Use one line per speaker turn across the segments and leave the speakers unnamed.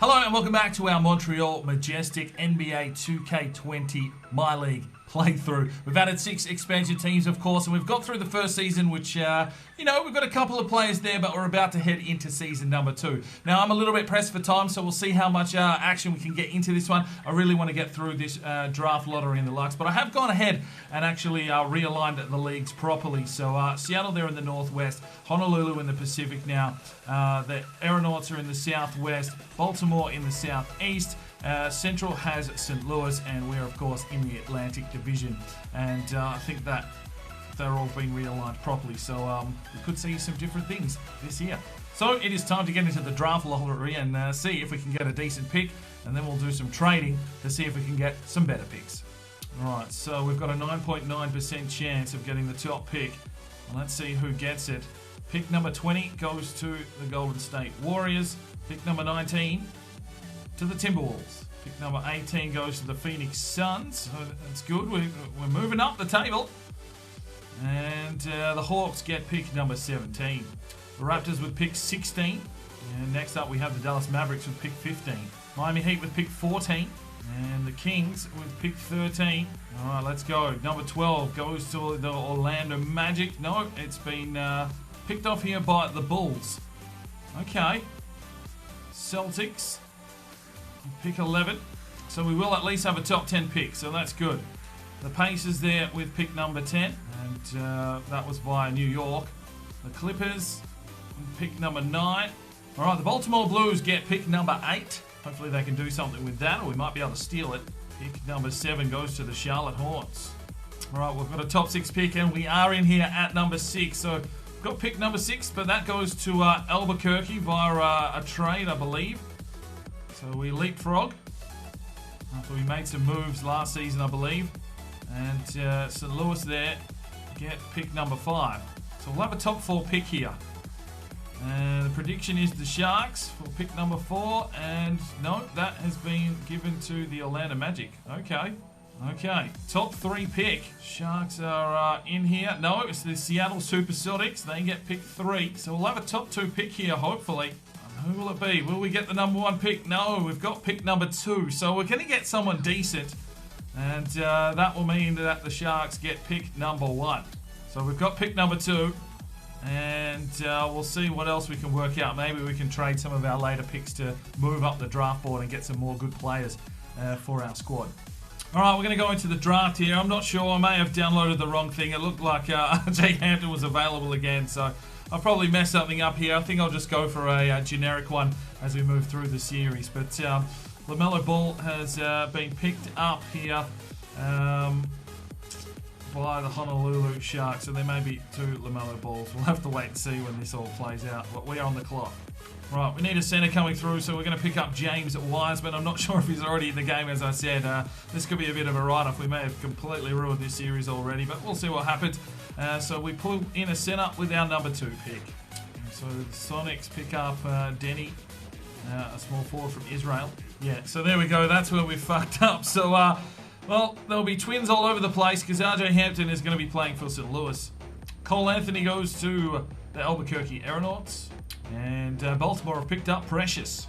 Hello and welcome back to our Montreal Majestic NBA2k20 MyLeague playthrough. We've added 6 expansion teams, of course, and we've got through the first season, which, we've got a couple of players there, but we're about to head into season number 2. Now, I'm a little bit pressed for time, so we'll see how much action we can get into this one. I really want to get through this draft lottery in the Lux, but I have gone ahead and actually realigned the leagues properly. So, Seattle there in the northwest, Honolulu in the Pacific now, the Aeronauts are in the southwest, Baltimore in the southeast, Central has St. Louis, and we're, of course, in the Atlantic Division. And I think that they're all being realigned properly, so we could see some different things this year. So it is time to get into the draft lottery and see if we can get a decent pick, and then we'll do some trading to see if we can get some better picks. Alright, so we've got a 9.9% chance of getting the top pick. Let's see who gets it. Pick number 20 goes to the Golden State Warriors. Pick number 19 to the Timberwolves. Pick number 18 goes to the Phoenix Suns. So that's good. We're moving up the table. And the Hawks get pick number 17. The Raptors with pick 16. And next up we have the Dallas Mavericks with pick 15. Miami Heat with pick 14. And the Kings with pick 13. All right, let's go. Number 12 goes to the Orlando Magic. No, it's been picked off here by the Bulls. Okay. Celtics. Pick 11. So we will at least have a top 10 pick, so that's good. The Pacers there with pick number 10, and that was via New York. The Clippers with pick number 9. All right, the Baltimore Blues get pick number 8. Hopefully they can do something with that, or we might be able to steal it. Pick number 7 goes to the Charlotte Hornets. All right, we've got a top 6 pick, and we are in here at number 6. So we've got pick number 6, but that goes to Albuquerque via a trade, I believe. So we leapfrog after we made some moves last season, I believe. And St. Louis there get pick number 5. So we'll have a top 4 pick here. And the prediction is the Sharks for pick number 4. And no, that has been given to the Orlando Magic. Okay. Top 3 pick. Sharks are in here. No, it's the Seattle Supersonics. They get pick 3. So we'll have a top 2 pick here, hopefully. Who will it be? Will we get the number 1 pick? No, we've got pick number 2. So we're going to get someone decent. And that will mean that the Sharks get pick number 1. So we've got pick number 2. And we'll see what else we can work out. Maybe we can trade some of our later picks to move up the draft board and get some more good players for our squad. Alright, we're going to go into the draft here. I'm not sure. I may have downloaded the wrong thing. It looked like RJ Hampton was available again. So I'll probably mess something up here. I think I'll just go for a generic one as we move through the series. But LaMelo Ball has been picked up here by the Honolulu Sharks. So there may be 2 LaMelo Balls. We'll have to wait and see when this all plays out. But we are on the clock. Right, we need a centre coming through, so we're going to pick up James Wiseman. I'm not sure if he's already in the game, as I said. This could be a bit of a write-off. We may have completely ruined this series already, but we'll see what happens. So we pull in a centre with our number 2 pick. So the Sonics pick up Denny, a small forward from Israel. Yeah, so there we go. That's where we fucked up. So, well, there'll be twins all over the place because RJ Hampton is going to be playing for St. Louis. Cole Anthony goes to the Albuquerque Aeronauts. And Baltimore have picked up Precious.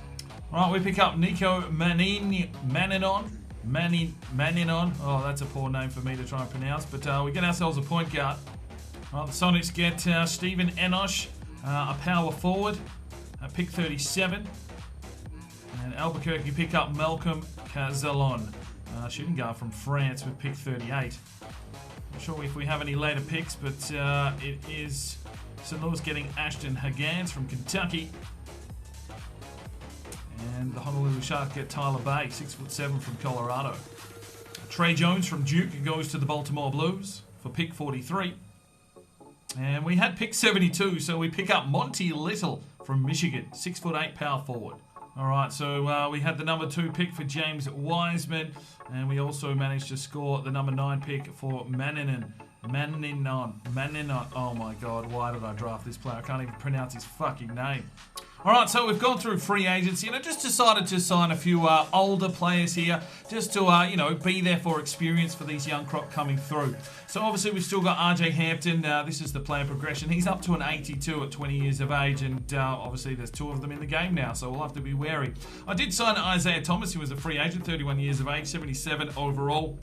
Right, we pick up Nico Maninon. Oh, that's a poor name for me to try and pronounce. But we get ourselves a point guard. Right, the Sonics get Stephen Enosh, a power forward, pick 37. And Albuquerque pick up Malcolm Cazalon, shooting guard from France with pick 38. Not sure if we have any later picks, but it is St. Louis getting Ashton Hagans from Kentucky. And the Honolulu Sharks get Tyler Bay, 6'7" from Colorado. Trey Jones from Duke goes to the Baltimore Blues for pick 43. And we had pick 72, so we pick up Monty Little from Michigan, 6'8" power forward. Alright, so we had the number 2 pick for James Wiseman, and we also managed to score the number 9 pick for Maninon. Oh my god, why did I draft this player? I can't even pronounce his fucking name. All right, so we've gone through free agency, and I just decided to sign a few older players here, just to be there for experience for these young crop coming through. So obviously we've still got RJ Hampton. This is the player progression. He's up to an 82 at 20 years of age, and obviously there's 2 of them in the game now, so we'll have to be wary. I did sign Isaiah Thomas, who was a free agent, 31 years of age, 77 overall.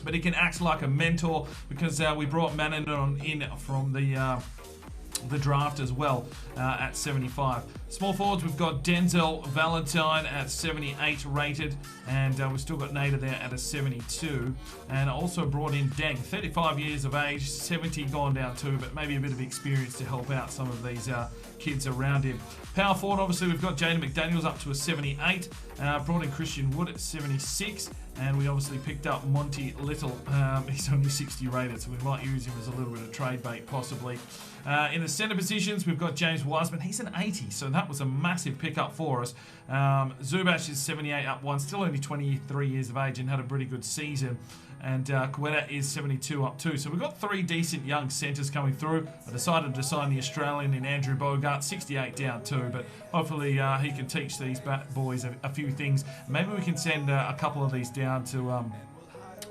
But he can act like a mentor because we brought Manon in from the draft as well at 75. Small forwards, we've got Denzel Valentine at 78 rated, and we've still got Nader there at a 72. And I also brought in Deng, 35 years of age, 70 gone down too, but maybe a bit of experience to help out some of these kids around him. Power forward, obviously we've got Jaden McDaniels up to a 78. Brought in Christian Wood at 76, and we obviously picked up Monty Little. He's only 60 rated, so we might use him as a little bit of trade bait possibly. In the centre positions, we've got James Wiseman. He's an 80, so that was a massive pickup for us. Zubac is 78 up 1, still only 23 years of age and had a pretty good season. And Quetta is 72 up 2. So we've got 3 decent young centres coming through. I decided to sign the Australian in Andrew Bogart, 68 down 2. But hopefully he can teach these boys a few things. Maybe we can send a couple of these down to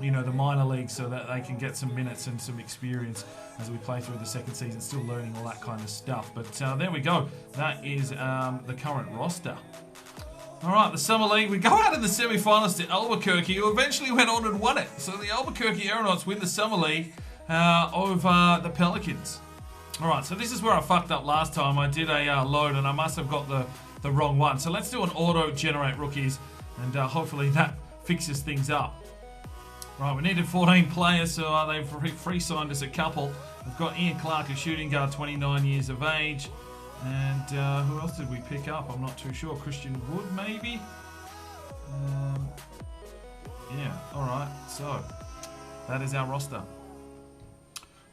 the minor league so that they can get some minutes and some experience as we play through the second season, still learning all that kind of stuff. But there we go. That is the current roster. All right, the Summer League. We go out in the semi-finals to Albuquerque, who eventually went on and won it. So the Albuquerque Aeronauts win the Summer League over the Pelicans. All right, so this is where I fucked up last time. I did a load, and I must have got the wrong one. So let's do an auto-generate rookies, and hopefully that fixes things up. Right, we needed 14 players, so they've free-signed us a couple. We've got Ian Clark, a shooting guard, 29 years of age. And who else did we pick up? I'm not too sure. Christian Wood, maybe? Yeah, alright. So, that is our roster.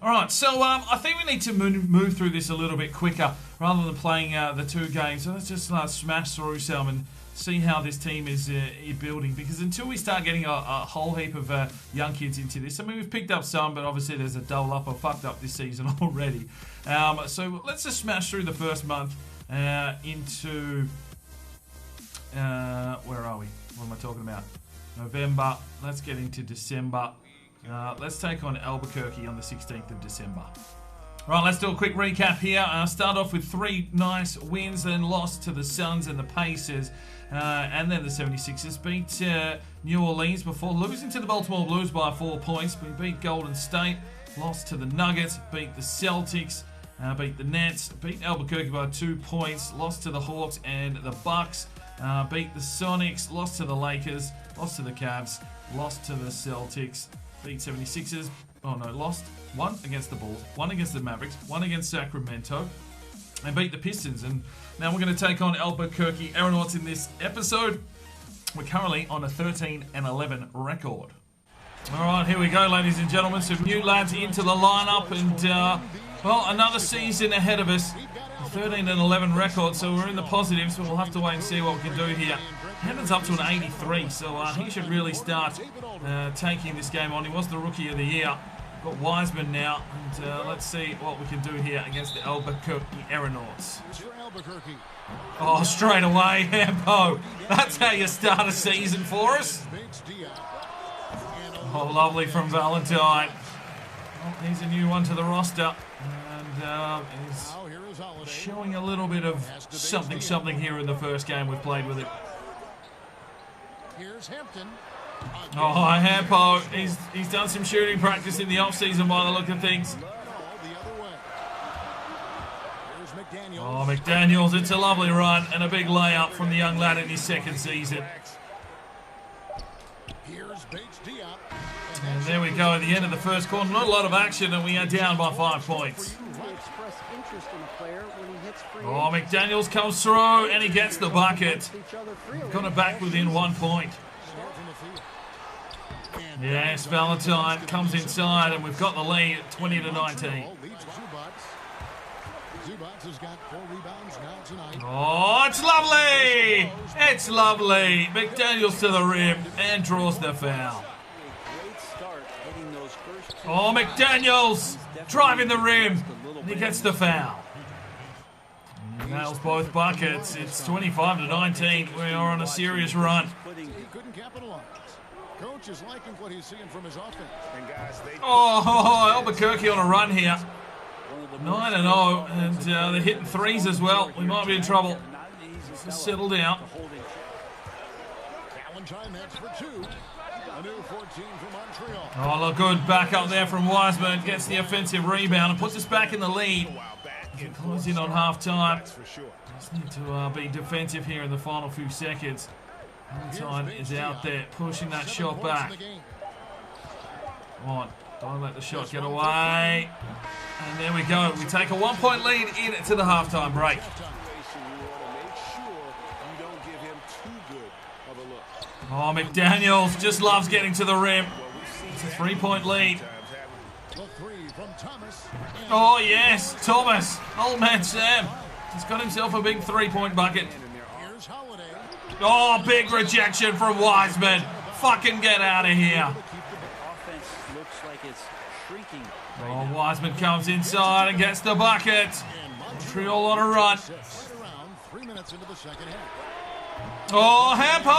Alright, so I think we need to move through this a little bit quicker rather than playing the 2 games. So let's just smash through some and see how this team is building, because until we start getting a whole heap of young kids into this, I mean, we've picked up some, but obviously there's a double up. I fucked up this season already. So let's just smash through the first month into where are we? What am I talking about? November. Let's get into December. Let's take on Albuquerque on the 16th of December. Right, let's do a quick recap here. Start off with 3 nice wins, then lost to the Suns and the Pacers, and then the 76ers beat New Orleans before losing to the Baltimore Blues by 4 points. We beat Golden State, lost to the Nuggets, beat the Celtics, beat the Nets, beat Albuquerque by 2 points, lost to the Hawks and the Bucks, beat the Sonics, lost to the Lakers, lost to the Cavs, lost to the Celtics, beat 76ers. Oh no, lost 1 against the Bulls, 1 against the Mavericks, 1 against Sacramento, and beat the Pistons. And now we're going to take on Albuquerque Aeronauts in this episode. We're currently on a 13-11 record. All right, here we go, ladies and gentlemen. Some new lads into the lineup, and well, another season ahead of us. A 13-11 record, so we're in the positives, but we'll have to wait and see what we can do here. Hampton's up to an 83, so he should really start taking this game on. He was the Rookie of the Year. Got Wiseman now, and let's see what we can do here against the Albuquerque Aeronauts. Oh, straight away, Hampo. That's how you start a season for us. Oh, lovely from Valentine. Oh, he's a new one to the roster, and he's showing a little bit of something here in the first game we've played with it.
Here's Hampton.
Oh, Hampo. He's done some shooting practice in the off-season by the look of things. Oh, McDaniels. It's a lovely run and a big layup from the young lad in his second season. And there we go at the end of the first quarter. Not a lot of action, and we are down by 5 points. Oh, McDaniels comes through, and he gets the bucket. Got it back within 1 point. Yes, Valentine comes inside, and we've got the lead at 20-19. Oh, it's lovely! It's lovely. McDaniels to the rim and draws the foul. Oh, McDaniels driving the rim. And he gets the foul. He nails both buckets. It's 25-19. We are on a serious run.
He couldn't capitalize. Coach is liking what he's seeing from his offense.
Oh, Albuquerque on a run here. 9-0, and they're hitting threes as well. We might be in trouble. Just settle down.
Valentine next for two. A new 14 for Montreal.
Oh, look good. Back up there from Wiseman. Gets the offensive rebound and puts us back in the lead. Closing on half-time. Just need to be defensive here in the final few seconds. Valentine is out there pushing that shot back. Come on. Don't let the shot get away. And there we go. We take a 1-point lead into the halftime break. Oh, McDaniels just loves getting to the rim. It's a 3-point lead. Oh, yes. Thomas. Old man Sam. He's got himself a big 3-point bucket. Oh, big rejection from Wiseman. Fucking get out of here. Oh, Wiseman comes inside and gets the bucket. Montreal on a run. Oh, Hampo!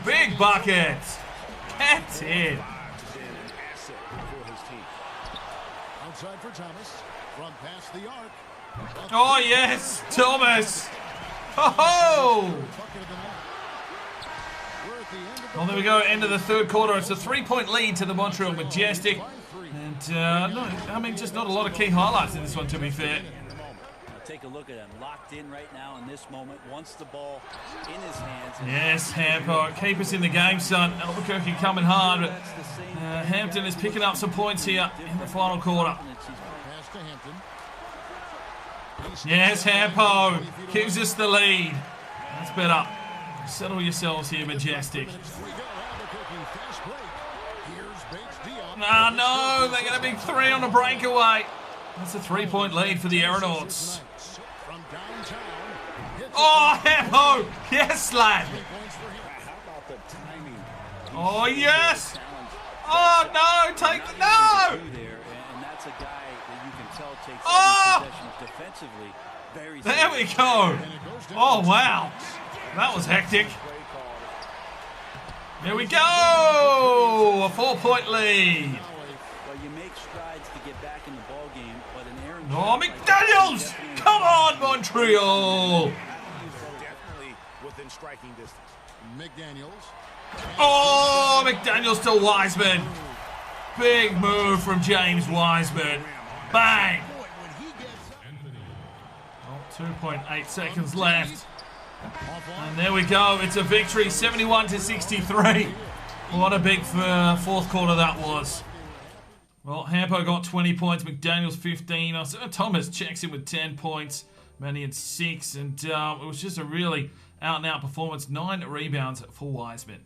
Big bucket. Get in.
Outside for Thomas. From past the arc.
Oh, yes. Thomas. Oh! Well, there we go. End of the third quarter. It's a 3-point lead to the Montreal Majestic. And, no, I mean, just not a lot of key highlights in this one, to be fair.
Take a look at him, locked in right now in this moment. Wants the ball in his hands.
Yes, Hampo, keep us in the game, son. Albuquerque coming hard, but Hampton is picking up some points here in the final quarter. Yes, Hampo gives us the lead. That's better. Settle yourselves here, Majestic. No, they get a big 3 on the breakaway. That's a 3-point lead for the Aeronauts. Oh, Hampo! Yes, lad! Oh, yes! Oh, no! Take the... No! Oh! There we go! Oh, wow! That was hectic. There we go! A 4-point lead. Oh, McDaniels! Come on, Montreal! Oh, McDaniels to Wiseman. Big move from James Wiseman. Bang! Oh, 2.8 seconds left. And there we go. It's a victory, 71-63. What a big fourth quarter that was. Well, Hampo got 20 points, McDaniels 15. Thomas checks in with 10 points. Manny had 6. And it was just a really out-and-out performance. 9 rebounds for Wiseman.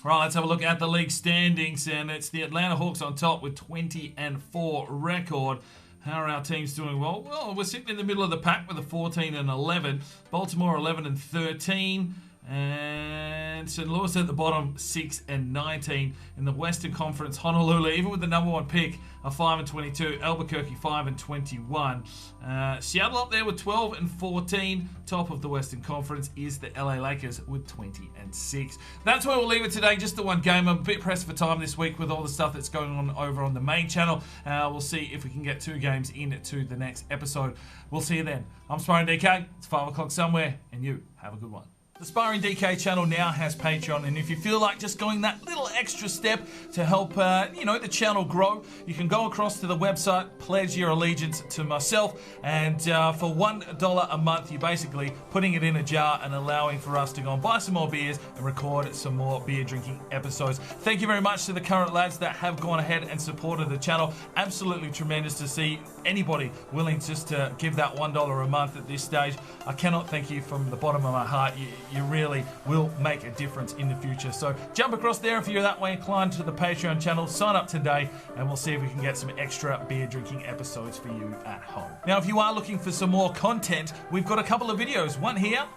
All right, let's have a look at the league standings. And it's the Atlanta Hawks on top with 20-4 record. How are our teams doing? Well, we're sitting in the middle of the pack with a 14-11. Baltimore 11-13. And St. Louis at the bottom, 6-19. In the Western Conference, Honolulu, even with the #1 pick, are 5-22. Albuquerque 5-21. Seattle up there with 12-14. Top of the Western Conference is the LA Lakers with 20-6. That's where we'll leave it today. Just the one game. I'm a bit pressed for time this week with all the stuff that's going on over on the main channel. We'll see if we can get 2 games into the next episode. We'll see you then. I'm Sparring DK. It's 5 o'clock somewhere, and you have a good one. The Sparring DK channel now has Patreon, and if you feel like just going that little extra step to help, the channel grow, you can go across to the website, pledge your allegiance to myself, and for $1 a month, you're basically putting it in a jar and allowing for us to go and buy some more beers and record some more beer drinking episodes. Thank you very much to the current lads that have gone ahead and supported the channel. Absolutely tremendous to see anybody willing just to give that $1 a month at this stage. I cannot thank you from the bottom of my heart. You really will make a difference in the future. So jump across there if you're that way inclined to the Patreon channel. Sign up today and we'll see if we can get some extra beer drinking episodes for you at home. Now, if you are looking for some more content, we've got a couple of videos. One here,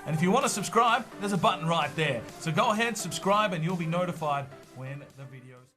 and if you want to subscribe, there's a button right there. So go ahead, subscribe, and you'll be notified when the videos